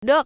Dok,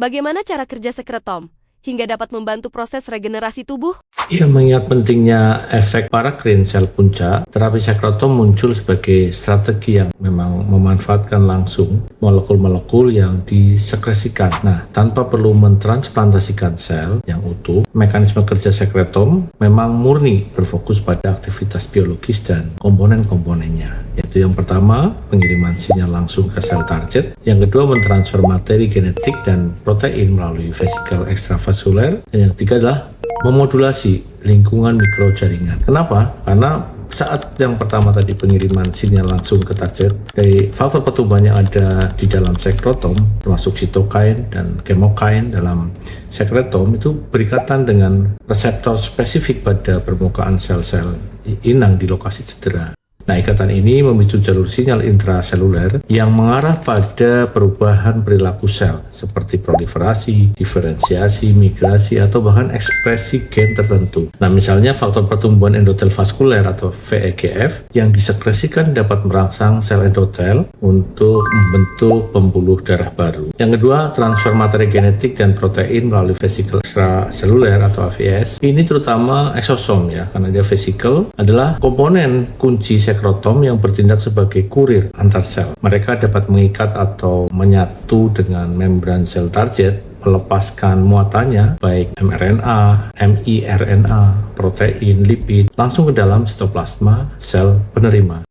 bagaimana cara kerja sekretom hingga dapat membantu proses regenerasi tubuh? Ya, mengingat pentingnya efek parakrin sel punca, terapi sekretom muncul sebagai strategi yang memang memanfaatkan langsung molekul-molekul yang disekresikan. Nah, tanpa perlu mentransplantasikan sel yang utuh, mekanisme kerja sekretom memang murni berfokus pada aktivitas biologis dan komponen-komponennya. Yaitu yang pertama, pengiriman sinyal langsung ke sel target. Yang kedua, mentransfer materi genetik dan protein melalui vesikel ekstravaskuler. Dan yang ketiga adalah memodulasi lingkungan mikrojaringan. Kenapa? Karena saat yang pertama tadi pengiriman sinyal langsung ke target dari faktor pertumbuhan yang ada di dalam sekretom, termasuk sitokain dan kemokain dalam sekretom, itu berikatan dengan reseptor spesifik pada permukaan sel-sel inang di lokasi cedera. Nah, ikatan ini memicu jalur sinyal intraseluler yang mengarah pada perubahan perilaku sel seperti proliferasi, diferensiasi, migrasi, atau bahkan ekspresi gen tertentu. Nah, misalnya faktor pertumbuhan endotel vaskuler atau VEGF yang disekresikan dapat merangsang sel endotel untuk membentuk pembuluh darah baru. Yang kedua, transfer materi genetik dan protein melalui vesikel ekstraseluler atau AVS. Ini terutama eksosom ya, karena dia vesikel adalah komponen kunci sekretom yang bertindak sebagai kurir antar sel. Mereka dapat mengikat atau menyatu dengan membran sel target, melepaskan muatannya baik mRNA, miRNA, protein, lipid langsung ke dalam sitoplasma sel penerima.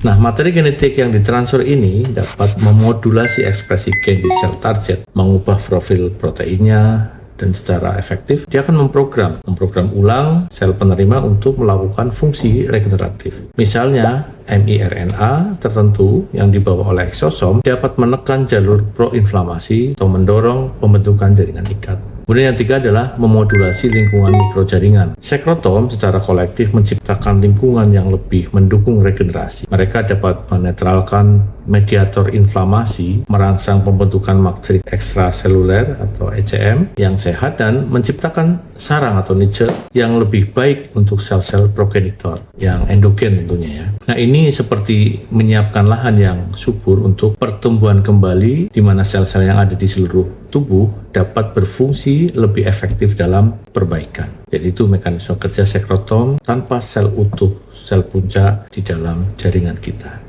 Nah, materi genetik yang ditransfer ini dapat memodulasi ekspresi gen di sel target, mengubah profil proteinnya, dan secara efektif dia akan memprogram ulang sel penerima untuk melakukan fungsi regeneratif. Misalnya, miRNA tertentu yang dibawa oleh eksosom dapat menekan jalur proinflamasi atau mendorong pembentukan jaringan ikat. Kemudian yang ketiga adalah memodulasi lingkungan mikrojaringan. Sekretom secara kolektif menciptakan lingkungan yang lebih mendukung regenerasi. Mereka dapat menetralkan mediator inflamasi, merangsang pembentukan matriks ekstraseluler atau ECM yang sehat, dan menciptakan sarang atau niche yang lebih baik untuk sel-sel progenitor yang endogen tentunya ya. Nah, ini seperti menyiapkan lahan yang subur untuk pertumbuhan kembali, di mana sel-sel yang ada di seluruh tubuh dapat berfungsi lebih efektif dalam perbaikan. Jadi itu mekanisme kerja sekretom tanpa sel utuh, sel punca di dalam jaringan kita.